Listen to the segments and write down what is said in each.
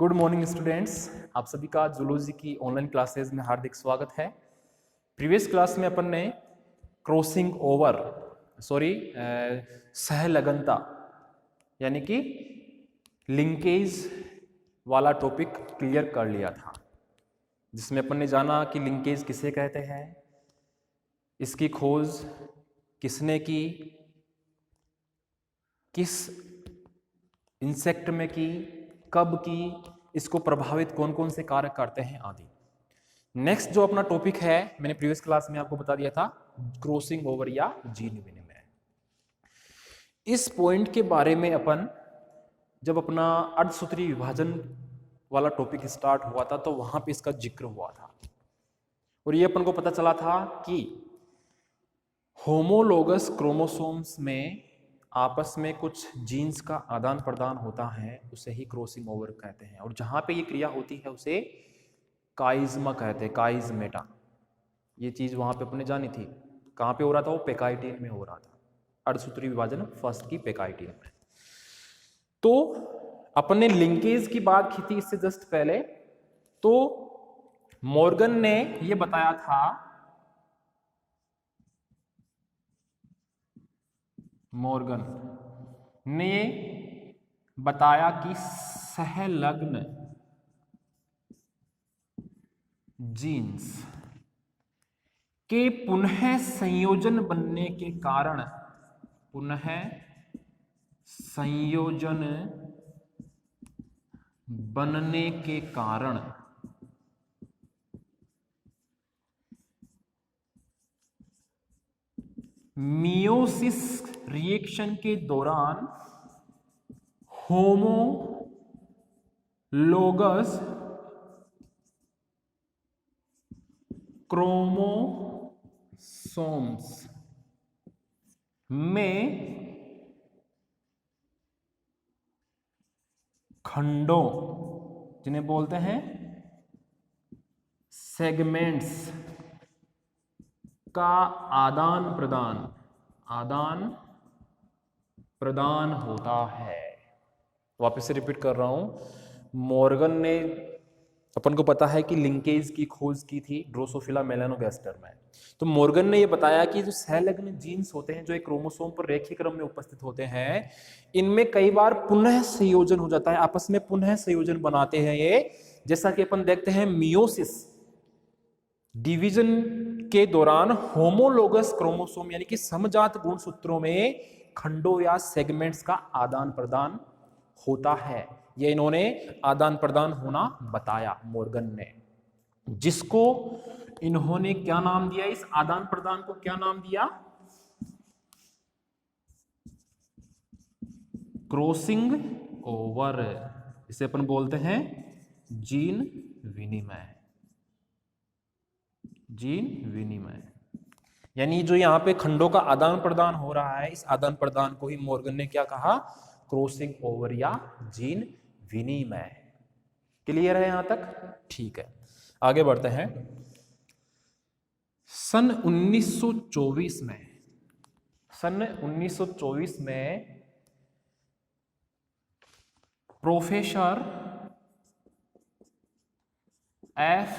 Good morning students, आप सभी का जूलॉजी की ऑनलाइन क्लासेस में हार्दिक स्वागत है। प्रीवियस क्लास में अपन ने क्रॉसिंग ओवर सहलगनता यानी कि लिंकेज वाला टॉपिक क्लियर कर लिया था, जिसमें अपन ने जाना कि लिंकेज किसे कहते हैं, इसकी खोज किसने की, किस इंसेक्ट में की, कब की, इसको प्रभावित कौन कौन से कारक करते हैं आदि। नेक्स्ट जो अपना टॉपिक है, मैंने प्रीवियस क्लास में आपको बता दिया था, क्रॉसिंग ओवर या जीन विनिमय। इस पॉइंट के बारे में अपन जब अपना अर्धसूत्री विभाजन वाला टॉपिक स्टार्ट हुआ था तो वहां पे इसका जिक्र हुआ था और ये अपन को पता चला था कि होमोलोगस क्रोमोसोम्स में आपस में कुछ जीन्स का आदान प्रदान होता है, उसे ही क्रॉसिंग ओवर कहते हैं। और जहां पे ये क्रिया होती है उसे काइज्मा कहते हैं, काइजमेटा। ये चीज वहां पे अपने जानी थी। कहां पे हो रहा था? वो पेकाइटिन में हो रहा था, अर्धसूत्री विभाजन फर्स्ट की पेकाइटिन में। तो अपने लिंकेज की बात की थी इससे जस्ट पहले। तो मॉर्गन ने ये बताया था, मॉर्गन ने बताया कि सहलग्न जीन्स के पुनः संयोजन बनने के कारण, पुनः संयोजन बनने के कारण मियोसिस रिएक्शन के दौरान होमोलोगस क्रोमोसोम्स में खंडों, जिन्हें बोलते हैं सेगमेंट्स, का आदान प्रदान होता है। वापस से रिपीट कर रहा हूं, मॉर्गन ने, अपन को पता है कि लिंकेज की खोज की थी ड्रोसोफिला मेलानोगास्टर में। तो मॉर्गन ने यह बताया कि जो सहलग्न जीन्स होते हैं जो एक क्रोमोसोम पर रेखीय क्रम में उपस्थित होते हैं, इनमें कई बार पुनः संयोजन हो जाता है, आपस में पुनः संयोजन बनाते हैं ये। जैसा कि अपन देखते हैं मियोसिस डिवीजन के दौरान होमोलोगस क्रोमोसोम यानी कि समजात गुणसूत्रों में खंडों या सेगमेंट्स का आदान प्रदान होता है। ये इन्होंने आदान प्रदान होना बताया मॉर्गन ने, जिसको इन्होंने क्या नाम दिया? इस आदान प्रदान को क्या नाम दिया? Crossing over. इसे अपन बोलते हैं जीन विनिमय। जीन विनिमय यानी जो यहां पे खंडों का आदान प्रदान हो रहा है, इस आदान प्रदान को ही मॉर्गन ने क्या कहा? क्रॉसिंग ओवर या जीन विनिमय। क्लियर है यहां तक? ठीक है, आगे बढ़ते हैं। सन 1924 में प्रोफेसर एफ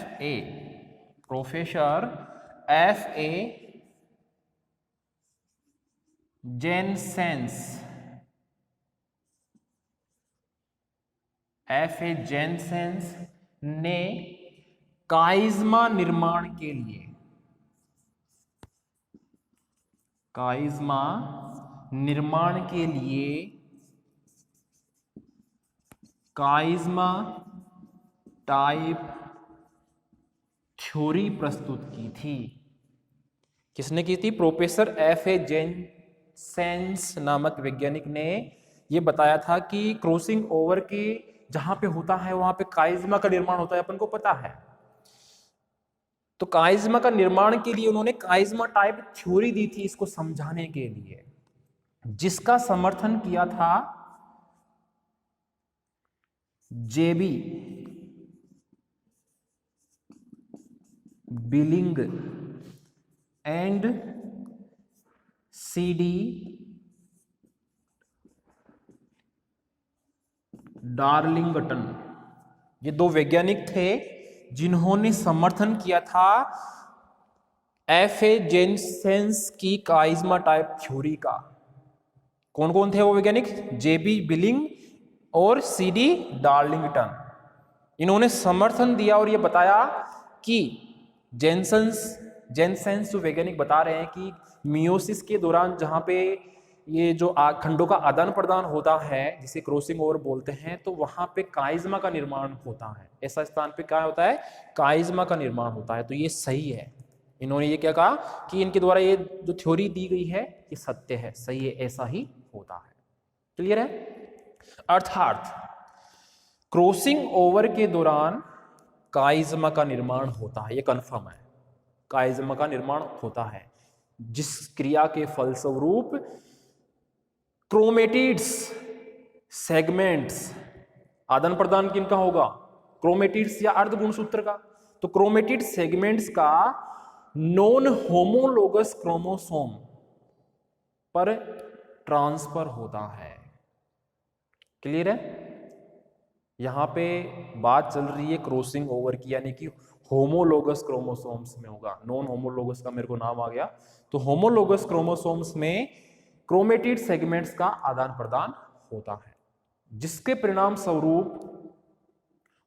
ए जेनसेंस ने काइज्मा निर्माण के लिए, काइज्मा टाइप थ्योरी प्रस्तुत की थी। किसने की थी? Professor F.A. जेनसेंस नामक वैज्ञानिक ने यह बताया था कि क्रॉसिंग ओवर की जहां पे होता है वहां पे काइज्मा का निर्माण होता है, अपन को पता है। तो काइज्मा का निर्माण के लिए उन्होंने काइज्मा टाइप थ्योरी दी थी इसको समझाने के लिए, जिसका समर्थन किया था जेबी बिलिंग एंड सीडी डार्लिंगटन ये दो वैज्ञानिक थे जिन्होंने समर्थन किया था F.A. जेनसेंस की काइज्मा टाइप थ्योरी का। कौन कौन थे वो वैज्ञानिक? J.B. बिलिंग और C.D. डार्लिंगटन। इन्होंने समर्थन दिया और ये बताया कि जेनसेंस जो वैज्ञानिक बता रहे हैं कि मियोसिस के दौरान जहां पे ये जो खंडों का आदान प्रदान होता है जिसे क्रॉसिंग ओवर बोलते हैं, तो वहां पे काइज्मा का निर्माण होता है। ऐसा स्थान पे क्या होता है? काइज्मा का निर्माण होता है। तो ये सही है। इन्होंने ये क्या कहा कि इनके द्वारा ये जो थ्योरी दी गई है ये सत्य है, सही है, ऐसा ही होता है। क्लियर है? अर्थात क्रॉसिंग ओवर के दौरान काइज्मा का निर्माण होता है, ये कंफर्म है। काइज्मा का निर्माण होता है जिस क्रिया के फलस्वरूप क्रोमेटिड्स सेगमेंट्स, आदान प्रदान किनका होगा? क्रोमेटिड्स या अर्ध गुणसूत्र का। तो क्रोमेटिड सेगमेंट्स का नॉन होमोलोगस क्रोमोसोम पर ट्रांसफर होता है। क्लियर है? यहां पे बात चल रही है क्रॉसिंग ओवर की, यानी कि होमोलोगस क्रोमोसोम्स में होगा। नॉन होमोलोगस का मेरे को नाम आ गया। तो होमोलोगस क्रोमोसोम्स में क्रोमेटिड सेगमेंट्स का आदान प्रदान होता है, जिसके परिणाम स्वरूप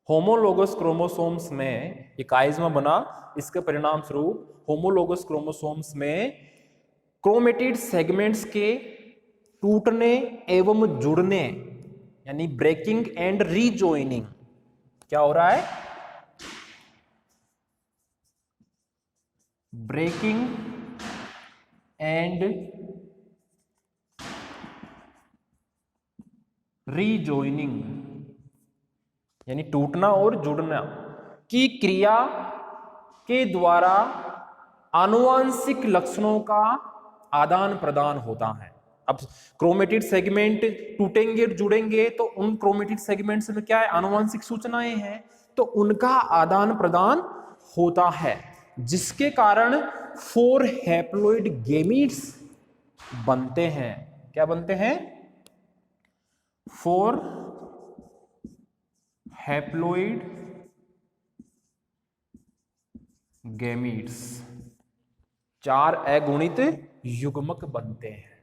होमोलोगस क्रोमोसोम्स में एक काइज्मा बना। इसके परिणाम स्वरूप होमोलोगस क्रोमोसोम्स में क्रोमेटिड सेगमेंट्स के टूटने एवं जुड़ने, यानी ब्रेकिंग एंड रीजॉइनिंग, क्या हो रहा है? ब्रेकिंग एंड रीजॉइनिंग, यानी टूटना और जुड़ना की क्रिया के द्वारा आनुवांशिक लक्षणों का आदान प्रदान होता है। अब क्रोमेटिड सेगमेंट टूटेंगे जुड़ेंगे तो उन क्रोमेटिड सेगमेंट्स में क्या है? आनुवांशिक सूचनाएं हैं, तो उनका आदान प्रदान होता है, जिसके कारण 4 हैप्लॉइड गैमीट्स बनते हैं। क्या बनते हैं? 4 हैप्लॉइड गैमीट्स, 4 अगुणित युग्मक बनते हैं।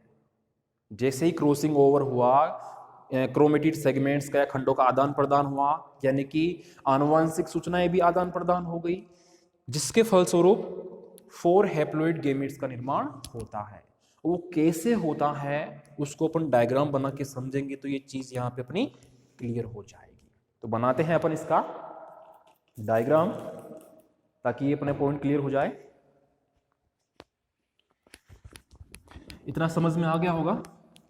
जैसे ही क्रॉसिंग ओवर हुआ, क्रोमेटिड सेगमेंट्स का, खंडों का आदान प्रदान हुआ, यानी कि आनुवंशिक सूचनाएं भी आदान प्रदान हो गई, जिसके फलस्वरूप 4 हैप्लॉइड गैमीट्स का निर्माण होता है। वो कैसे होता है उसको अपन डायग्राम बना के समझेंगे तो ये चीज यहाँ पे अपनी क्लियर हो जाएगी। तो बनाते हैं अपन इसका डायग्राम ताकि ये अपने पॉइंट क्लियर हो जाए। इतना समझ में आ गया होगा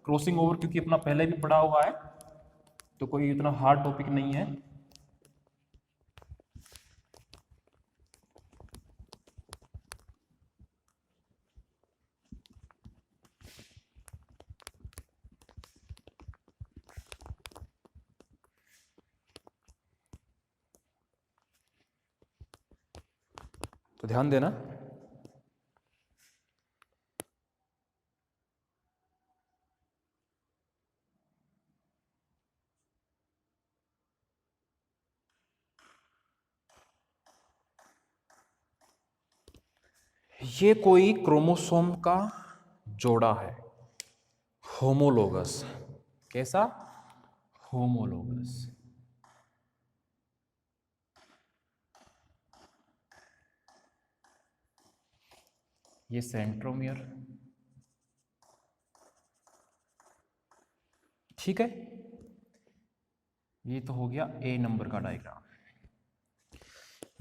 क्रॉसिंग ओवर, क्योंकि अपना पहले भी पढ़ा हुआ है तो कोई इतना हार्ड टॉपिक नहीं है। तो ध्यान देना। ये कोई क्रोमोसोम का जोड़ा है, होमोलोगस। कैसा? होमोलोगस। ये सेंट्रोमियर, ठीक है। ये तो हो गया ए नंबर का डायग्राम।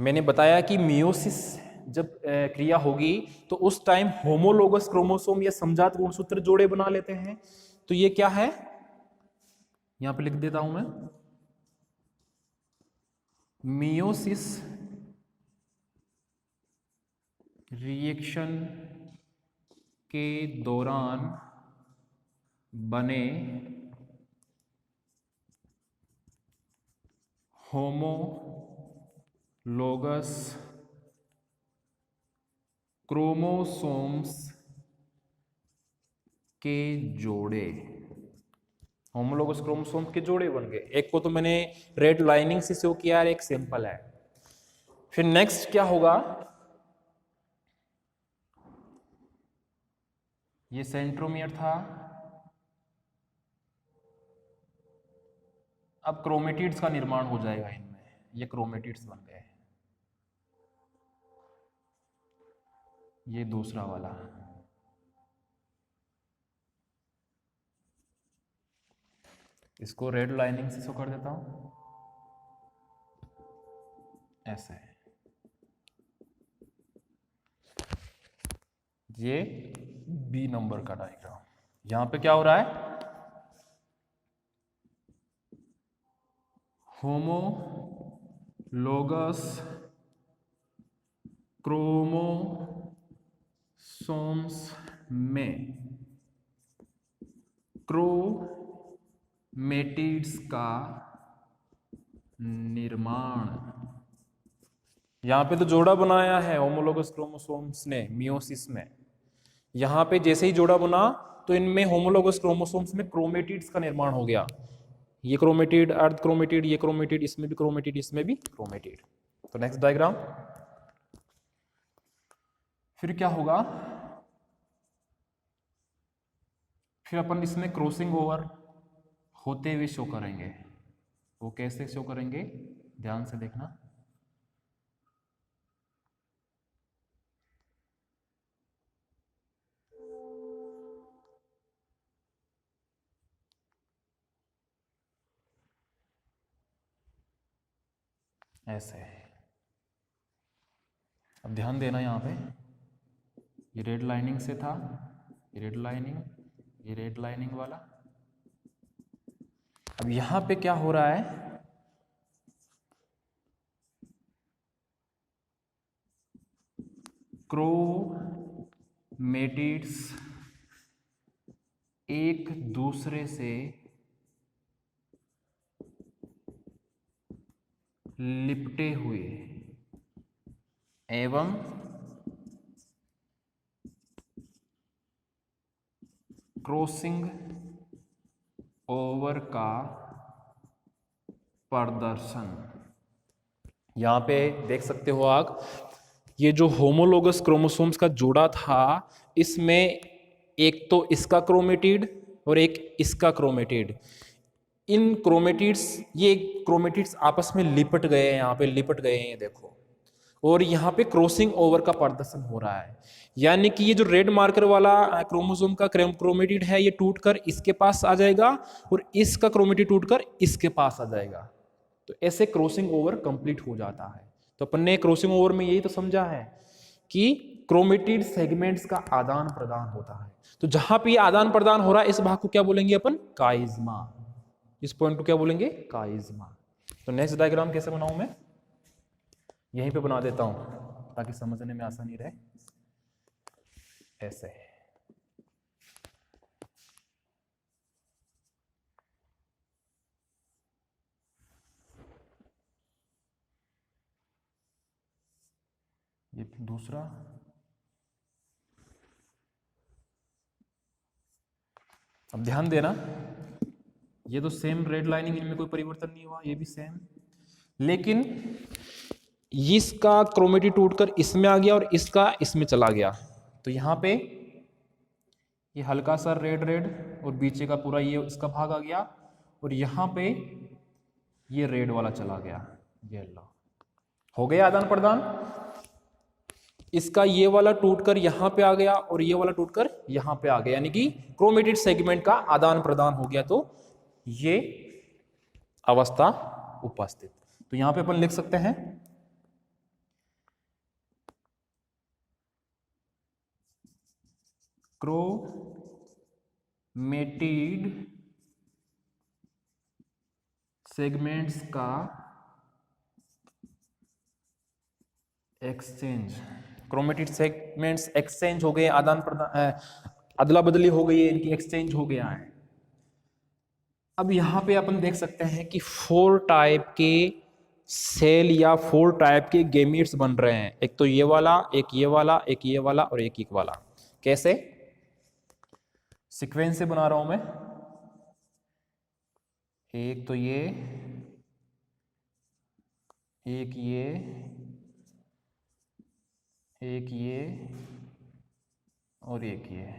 मैंने बताया कि मियोसिस जब क्रिया होगी तो उस टाइम होमोलोगस क्रोमोसोम या समजात गुणसूत्र जोड़े बना लेते हैं। तो ये क्या है? यहां पे लिख देता हूं मैं, मियोसिस रिएक्शन के दौरान बने होमोलोगस क्रोमोसोम्स के जोड़े होमोलोगस क्रोमोसोम के जोड़े बन गए। एक को तो मैंने रेड लाइनिंग से शो किया है, एक सिंपल है। फिर नेक्स्ट क्या होगा, ये सेंट्रोमियर था, अब क्रोमेटिड्स का निर्माण हो जाएगा इनमें, ये क्रोमेटिड्स बन गए। ये दूसरा वाला, इसको रेड लाइनिंग से शो कर देता हूं ऐसे। ये बी नंबर का डायग्राम। यहां पे क्या हो रहा है, होमोलोगस क्रोमोसोम्स में क्रोमेटिड्स का निर्माण। यहां पे तो जोड़ा बनाया है होमोलोगस क्रोमोसोम्स ने मियोसिस में। यहां पे जैसे ही जोड़ा बना तो इनमें होमोलोगस क्रोमोसोम्स में क्रोमेटिड्स का निर्माण हो गया। ये क्रोमेटिड, अर्ध क्रोमेटिड, ये क्रोमेटिड, इसमें भी क्रोमेटिड, इसमें भी क्रोमेटिड। तो नेक्स्ट डायग्राम, फिर क्या होगा, फिर अपन इसमें क्रॉसिंग ओवर होते हुए शो करेंगे। वो कैसे शो करेंगे, ध्यान से देखना। ऐसे, अब ध्यान देना यहां पे, ये रेड लाइनिंग से था, ये रेड लाइनिंग, ये रेड लाइनिंग वाला। अब यहां पे क्या हो रहा है, क्रोमेटिड्स एक दूसरे से लिपटे हुए एवं क्रॉसिंग ओवर का प्रदर्शन। यहां पे देख सकते हो आप, ये जो होमोलोगस क्रोमोसोम्स का जोड़ा था, इसमें एक तो इसका क्रोमेटिड और एक इसका क्रोमेटिड, इन क्रोमेटिड्स, ये क्रोमेटिड्स आपस में लिपट गए हैं, यहाँ पे लिपट गए हैं, ये देखो। और यहाँ पे क्रॉसिंग ओवर का प्रदर्शन हो रहा है, यानी कि ये जो रेड मार्कर वाला क्रोमोसोम का क्रोमेटिड है, ये टूटकर इसके पास आ जाएगा और इसका क्रोमेटिड टूटकर इसके पास आ जाएगा। तो ऐसे क्रॉसिंग ओवर कंप्लीट हो जाता है। तो अपन ने क्रॉसिंग ओवर में यही तो समझा है कि क्रोमेटिड सेगमेंट्स का आदान प्रदान होता है। तो जहां पे आदान प्रदान हो रहा है, इस भाग को क्या बोलेंगे अपन, काइज्मा। इस पॉइंट को क्या बोलेंगे, काइज्मा। तो नेक्स्ट डायग्राम कैसे बनाऊं मैं, यहीं पे बना देता हूं ताकि समझने में आसानी रहे। ऐसे, ये दूसरा, अब ध्यान देना, ये तो सेम रेड लाइनिंग, इनमें कोई परिवर्तन नहीं हुआ, ये भी सेम, लेकिन इसका क्रोमेटिड टूटकर इसमें आ गया और इसका इसमें चला गया। तो यहाँ पे ये हल्का सा रेड रेड और बीचे का पूरा ये इसका भाग आ गया, और यहाँ पे ये रेड वाला चला गया, ये लो, हो गया आदान प्रदान। इसका ये वाला टूटकर यहाँ पे आ गया और ये वाला टूटकर यहाँ पे आ गया, यानी कि क्रोमेटिड सेगमेंट का आदान प्रदान हो गया। तो ये अवस्था उपस्थित। तो यहां पे अपन लिख सकते हैं क्रोमेटिड सेगमेंट्स का एक्सचेंज, क्रोमेटिड सेगमेंट्स एक्सचेंज हो गए, आदान प्रदान, अदला बदली हो गई है इनकी, एक्सचेंज हो गया है। अब यहां पे अपन देख सकते हैं कि 4 टाइप के सेल या 4 टाइप के गेमीट्स बन रहे हैं। एक तो ये वाला, एक ये वाला, एक ये वाला और एक वाला। कैसे, सीक्वेंस से बना रहा हूं मैं। एक तो ये, एक ये, एक ये और एक ये,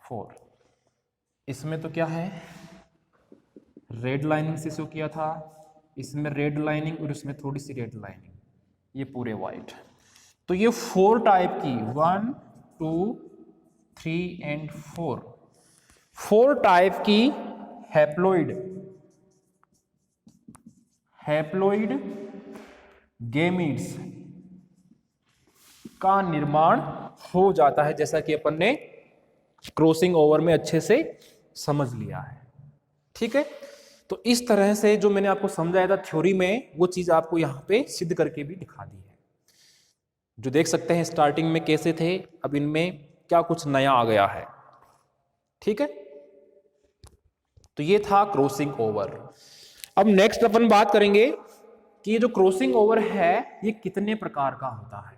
4। इसमें तो क्या है, रेड लाइनिंग से शो किया था, इसमें रेड लाइनिंग और इसमें थोड़ी सी रेड लाइनिंग, ये पूरे वाइट। तो ये 4 टाइप की, 1 2 3 एंड 4 टाइप की हैप्लोइड गेमीट्स का निर्माण हो जाता है, जैसा कि अपन ने क्रॉसिंग ओवर में अच्छे से समझ लिया है। ठीक है, तो इस तरह से जो मैंने आपको समझाया था थ्योरी में, वो चीज आपको यहां पे सिद्ध करके भी दिखा दी है। जो देख सकते हैं स्टार्टिंग में कैसे थे, अब इनमें क्या कुछ नया आ गया है। ठीक है, तो ये था क्रॉसिंग ओवर। अब नेक्स्ट अपन बात करेंगे कि ये जो क्रॉसिंग ओवर है ये कितने प्रकार का होता है।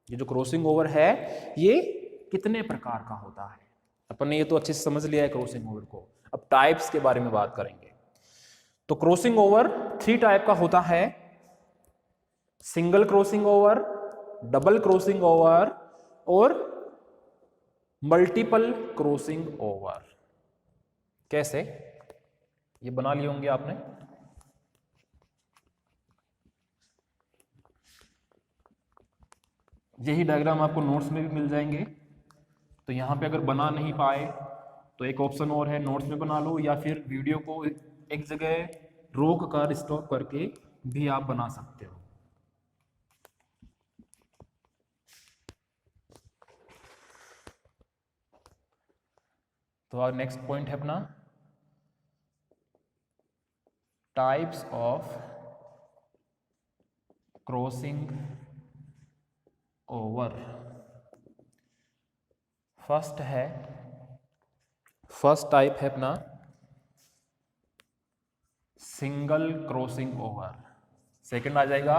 ये जो क्रॉसिंग ओवर है ये कितने प्रकार का होता है। अपन ने ये तो अच्छे से समझ लिया है क्रॉसिंग ओवर को। अब टाइप्स के बारे में बात करेंगे। तो क्रॉसिंग ओवर 3 टाइप का होता है, single crossing over, double crossing over और मल्टीपल क्रॉसिंग ओवर। कैसे, ये बना लिए होंगे आपने। यही डायग्राम आपको नोट्स में भी मिल जाएंगे। तो यहां पे अगर बना नहीं पाए तो एक ऑप्शन और है, नोट्स में बना लो, या फिर वीडियो को एक जगह रोक कर स्टॉप करके भी आप बना सकते हो। तो नेक्स्ट पॉइंट है अपना types of crossing over. First type है अपना सिंगल क्रॉसिंग ओवर, सेकंड आ जाएगा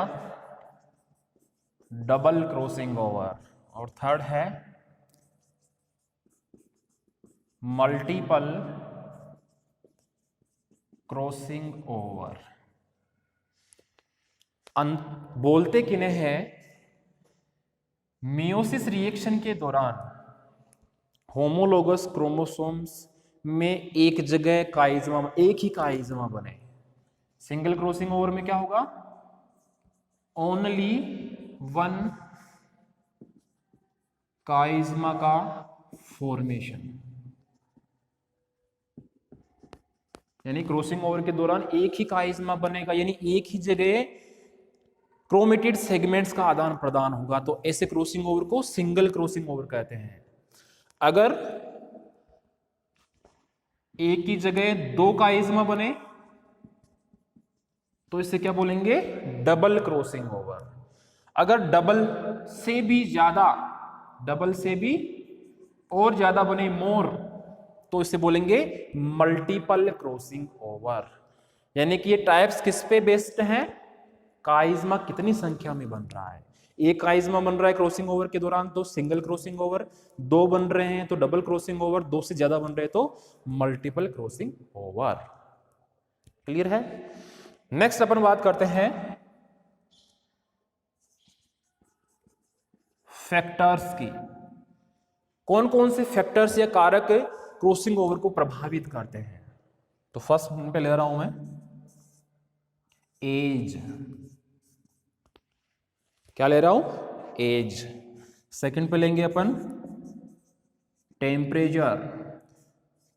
डबल क्रॉसिंग ओवर, और थर्ड है मल्टीपल क्रॉसिंग ओवर। बोलते किन्हें हैं, मियोसिस रिएक्शन के दौरान होमोलोगस क्रोमोसोम्स में एक जगह काइज़मा, एक ही काइज़मा बने। सिंगल क्रॉसिंग ओवर में क्या होगा, ओनली वन काइज़मा का फॉर्मेशन, यानी क्रॉसिंग ओवर के दौरान एक ही काइज़मा बनेगा, यानी एक ही जगह क्रोमेटिड सेगमेंट्स का आदान प्रदान होगा। तो ऐसे क्रॉसिंग ओवर को सिंगल क्रॉसिंग ओवर कहते हैं। अगर एक ही जगह 2 काइज़मा बने तो इसे क्या बोलेंगे, डबल क्रॉसिंग ओवर। अगर डबल से भी और ज्यादा बने, मोर, तो इसे बोलेंगे मल्टीपल क्रॉसिंग ओवर। यानी कि ये टाइप्स किस पे बेस्ड हैं, काइज़मा कितनी संख्या में बन रहा है। एक काइज़मा बन रहा है क्रॉसिंग ओवर के दौरान तो सिंगल क्रॉसिंग ओवर, 2 बन रहे हैं तो डबल क्रॉसिंग ओवर, 2 से ज्यादा बन रहे हैं तो मल्टीपल क्रॉसिंग ओवर। क्लियर है। नेक्स्ट अपन बात करते हैं फैक्टर्स की। कौन कौन से फैक्टर्स या कारक क्रॉसिंग ओवर को प्रभावित करते हैं। तो फर्स्ट पे ले रहा हूं मैं एज। क्या ले रहा हूं, एज। सेकंड पे लेंगे अपन टेम्परेचर।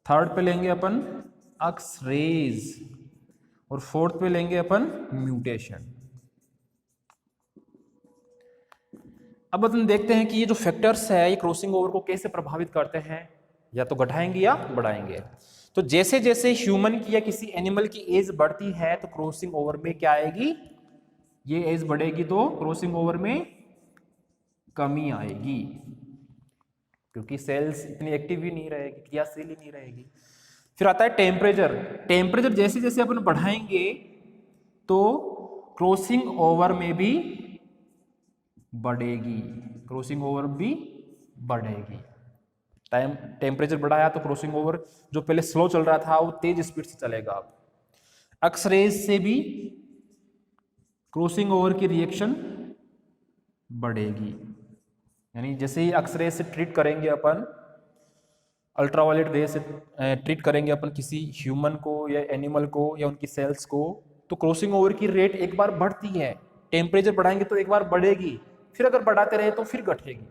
थर्ड पे लेंगे अपन एक्स रेज, और फोर्थ पे लेंगे अपन म्यूटेशन। अब अपन देखते हैं कि ये जो फैक्टर्स है ये क्रॉसिंग ओवर को कैसे प्रभावित करते हैं, या तो घटाएंगे या बढ़ाएंगे। तो जैसे जैसे ह्यूमन की या किसी एनिमल की एज बढ़ती है तो क्रॉसिंग ओवर में क्या आएगी, ये एज बढ़ेगी तो क्रॉसिंग ओवर में कमी आएगी, क्योंकि सेल्स इतनी एक्टिव ही नहीं रहेगी, क्रियाशील ही नहीं रहेगी। फिर आता है टेम्परेचर। टेम्परेचर जैसे जैसे अपन बढ़ाएंगे तो क्रॉसिंग ओवर में भी बढ़ेगी, क्रॉसिंग ओवर भी बढ़ेगी। टेम्परेचर बढ़ाया तो क्रॉसिंग ओवर जो पहले स्लो चल रहा था वो तेज स्पीड से चलेगा अब। एक्स रेज से भी क्रॉसिंग ओवर की रिएक्शन बढ़ेगी। यानी जैसे ही एक्स रे से ट्रीट करेंगे अपन, अल्ट्रावायलेट रे से ट्रीट करेंगे अपन किसी ह्यूमन को या एनिमल को या उनकी सेल्स को, तो क्रॉसिंग ओवर की रेट एक बार बढ़ती है। टेम्परेचर बढ़ाएंगे तो एक बार बढ़ेगी, फिर अगर बढ़ाते रहे तो फिर घटेगी।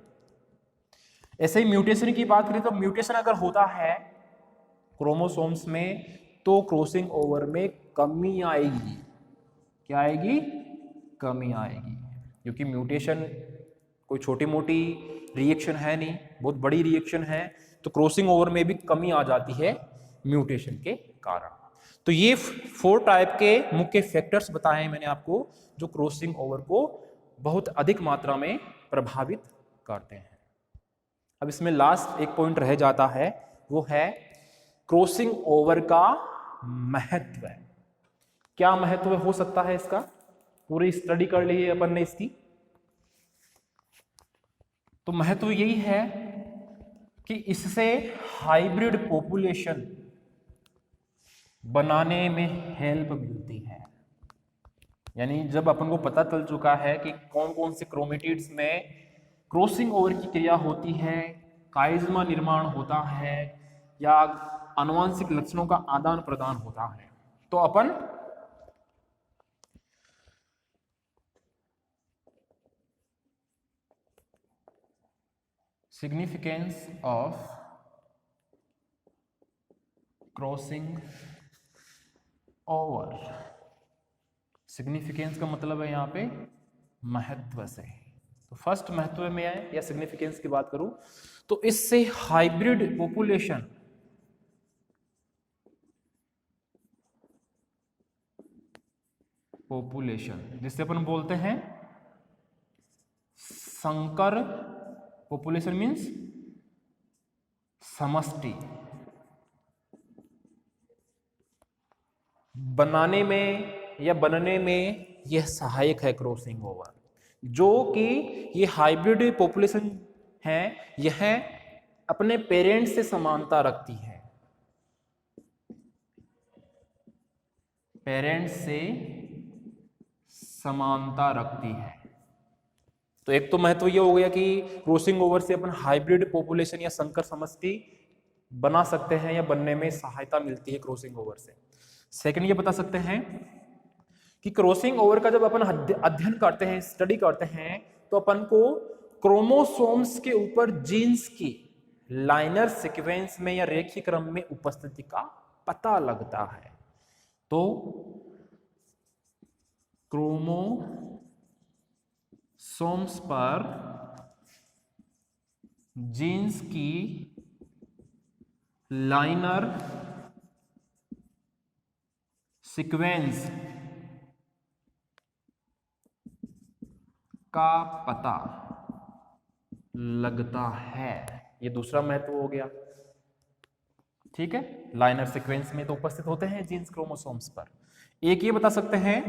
ऐसे ही म्यूटेशन की बात करें तो म्यूटेशन अगर होता है क्रोमोसोम्स में तो क्रॉसिंग ओवर में कमी आएगी। क्या आएगी? कमी आएगी, क्योंकि म्यूटेशन कोई छोटी मोटी रिएक्शन है नहीं, बहुत बड़ी रिएक्शन है। तो क्रॉसिंग ओवर में भी कमी आ जाती है म्यूटेशन के कारण। तो ये 4 टाइप के मुख्य फैक्टर्स बताए हैं मैंने आपको, जो क्रॉसिंग ओवर को बहुत अधिक मात्रा में प्रभावित करते हैं। अब इसमें लास्ट एक पॉइंट रह जाता है, वो है क्रॉसिंग ओवर का महत्व। क्या महत्व हो सकता है इसका? पूरी स्टडी कर ली है अपन ने इसकी। तो महत्व यही है कि इससे हाइब्रिड पॉपुलेशन बनाने में हेल्प मिलती है। यानी जब अपन को पता चल चुका है कि कौन कौन से क्रोमेटिड्स में क्रॉसिंग ओवर की क्रिया होती है, काइज़मा निर्माण होता है या आनुवंशिक लक्षणों का आदान प्रदान होता है, तो अपन significance of crossing over, significance का मतलब है यहां पे महत्व से। तो फर्स्ट महत्व में है या सिग्निफिकेंस की बात करूं तो इससे हाइब्रिड पॉपुलेशन जिससे अपन बोलते हैं संकर पॉपुलेशन, मीन्स समष्टि, बनाने में या बनने में यह सहायक है क्रॉसिंग ओवर। जो कि ये हाइब्रिड पॉपुलेशन है, यह अपने पेरेंट्स से समानता रखती है, पेरेंट्स से समानता रखती है। तो एक तो महत्व यह हो गया कि क्रॉसिंग ओवर से अपन हाइब्रिड पॉपुलेशन या संकर समष्टि बना सकते हैं या बनने में सहायता मिलती है क्रॉसिंग ओवर से। सेकंड ये बता सकते हैं कि क्रॉसिंग ओवर का जब अपन अध्ययन करते हैं, स्टडी करते हैं, तो अपन को क्रोमोसोम्स के ऊपर जीन्स की लाइनर सीक्वेंस में या रेखीय क्रम में उपस्थिति का पता लगता है। तो क्रोमोसोम्स पर जीन्स की लाइनर सीक्वेंस का पता लगता है। ये दूसरा महत्व हो गया। ठीक है, लाइनर सीक्वेंस में तो उपस्थित होते हैं जीन्स क्रोमोसोम्स पर। एक ये बता सकते हैं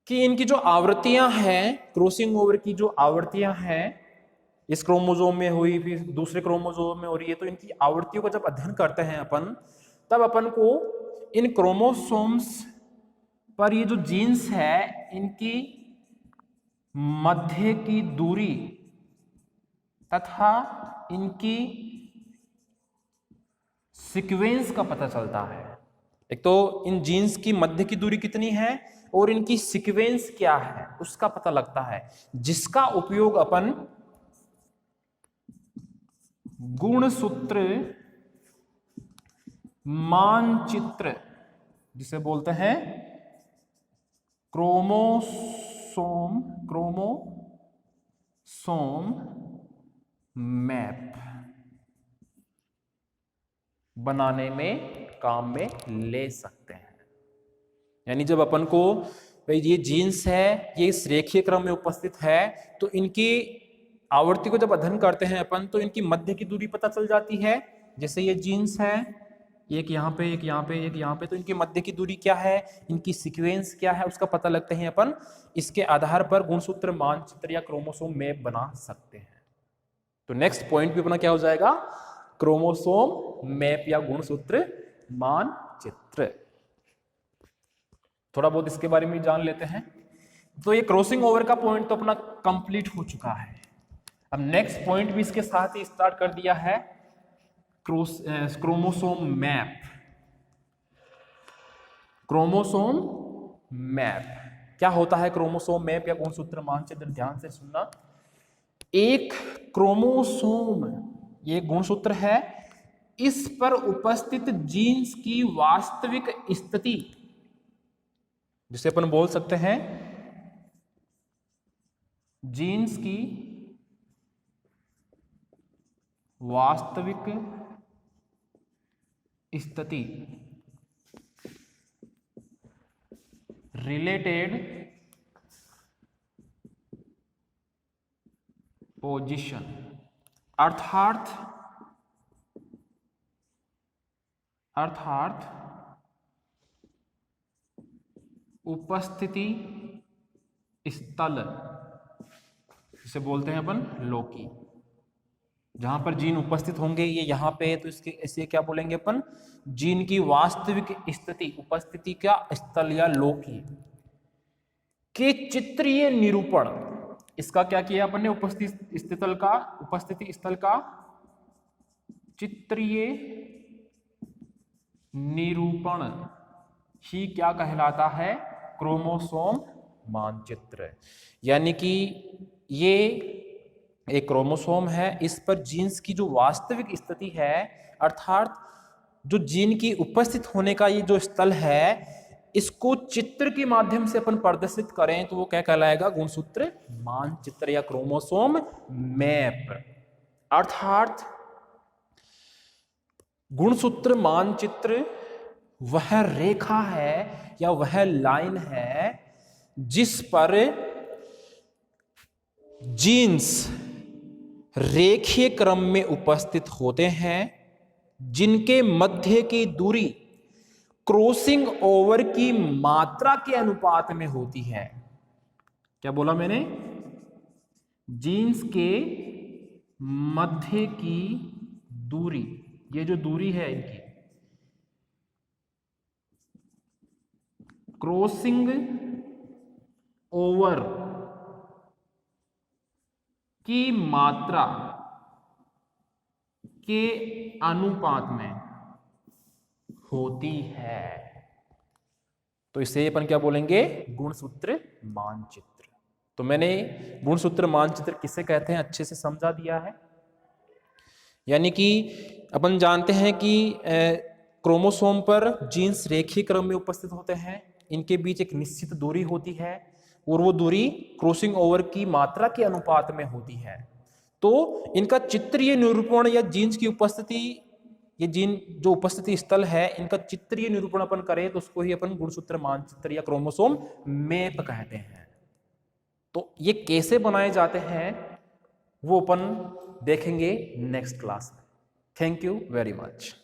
कि इनकी जो आवृत्तियां हैं, क्रॉसिंग ओवर की जो आवृत्तियां हैं, इस क्रोमोसोम में हुई फिर दूसरे क्रोमोसोम में हो रही है, तो इनकी आवृत्तियों का जब अध्ययन करते हैं अपन, तब अपन को इन क्रोमोसोम्स पर ये जो जीन्स है, इनकी मध्य की दूरी तथा इनकी सीक्वेंस का पता चलता है। एक तो इन जीन्स की मध्य की दूरी कितनी है और इनकी सीक्वेंस क्या है उसका पता लगता है, जिसका उपयोग अपन गुणसूत्र मानचित्र जिसे बोलते हैं क्रोमोसोम मैप बनाने में काम में ले सकते हैं। यानी जब अपन को भाई ये जीन्स है, ये इस रेखीय क्रम में उपस्थित है, तो इनकी आवृत्ति को जब अध्ययन करते हैं अपन, तो इनकी मध्य की दूरी पता चल जाती है। जैसे ये जीन्स है, एक यहाँ पे, एक यहाँ पे, एक यहाँ पे, तो इनकी मध्य की दूरी क्या है, इनकी सीक्वेंस क्या है, उसका पता लगते हैं अपन। इसके आधार पर गुणसूत्र मानचित्र या क्रोमोसोम मैप बना सकते हैं। तो नेक्स्ट पॉइंट भी अपना क्या हो जाएगा, क्रोमोसोम मैप या गुणसूत्र मानचित्र। थोड़ा बहुत इसके बारे में जान लेते हैं। तो ये क्रॉसिंग ओवर का पॉइंट तो अपना कंप्लीट हो चुका है। अब नेक्स्ट पॉइंट भी इसके साथ ही स्टार्ट कर दिया है, क्रोमोसोम मैप। क्रोमोसोम मैप क्या होता है? क्रोमोसोम मैप या गुणसूत्र मानचित्र, ध्यान से सुनना। एक क्रोमोसोम ये गुणसूत्र है, इस पर उपस्थित जीन्स की वास्तविक स्थिति, जिसे अपन बोल सकते हैं जीन्स की वास्तविक स्थिति, रिलेटेड पोजीशन, अर्थात उपस्थिति स्थल, जिसे बोलते हैं अपन लोकी। जहां पर जीन उपस्थित होंगे ये यहाँ पे, तो इसके ऐसे क्या बोलेंगे अपन? जीन की वास्तविक स्थिति, उपस्थिति का स्थल या लोकी के चित्रीय निरूपण। इसका क्या किया अपन ने? उपस्थिति स्थल का चित्रीय निरूपण ही क्या कहलाता है? क्रोमोसोम मानचित्र। यानी कि ये एक क्रोमोसोम है, इस पर जीन्स की जो वास्तविक स्थिति है, अर्थात जो जीन की उपस्थित होने का ये जो स्थल है, इसको चित्र के माध्यम से अपन प्रदर्शित करें तो वो क्या कहलाएगा? गुणसूत्र मानचित्र या क्रोमोसोम मैप। अर्थात गुणसूत्र मानचित्र वह रेखा है या वह लाइन है जिस पर जीन्स रेखीय क्रम में उपस्थित होते हैं, जिनके मध्य की दूरी क्रॉसिंग ओवर की मात्रा के अनुपात में होती है। क्या बोला मैंने? जीन्स के मध्य की दूरी, ये जो दूरी है इनकी, क्रॉसिंग ओवर की मात्रा के अनुपात में होती है। तो इसे अपन क्या बोलेंगे? गुणसूत्र मानचित्र। तो मैंने गुणसूत्र मानचित्र किसे कहते हैं अच्छे से समझा दिया है। यानी कि अपन जानते हैं कि क्रोमोसोम पर जीन्स रेखीय क्रम में उपस्थित होते हैं, इनके बीच एक निश्चित दूरी होती है और वो दूरी क्रॉसिंग ओवर की मात्रा के अनुपात में होती है। तो इनका चित्रीय निरूपण या जीन्स की उपस्थिति, ये जीन जो उपस्थिति स्थल है, इनका चित्रीय निरूपण अपन करें तो उसको ही अपन गुणसूत्र मानचित्र या क्रोमोसोम मैप कहते हैं। तो ये कैसे बनाए जाते हैं वो अपन देखेंगे नेक्स्ट क्लास में। Thank you very much.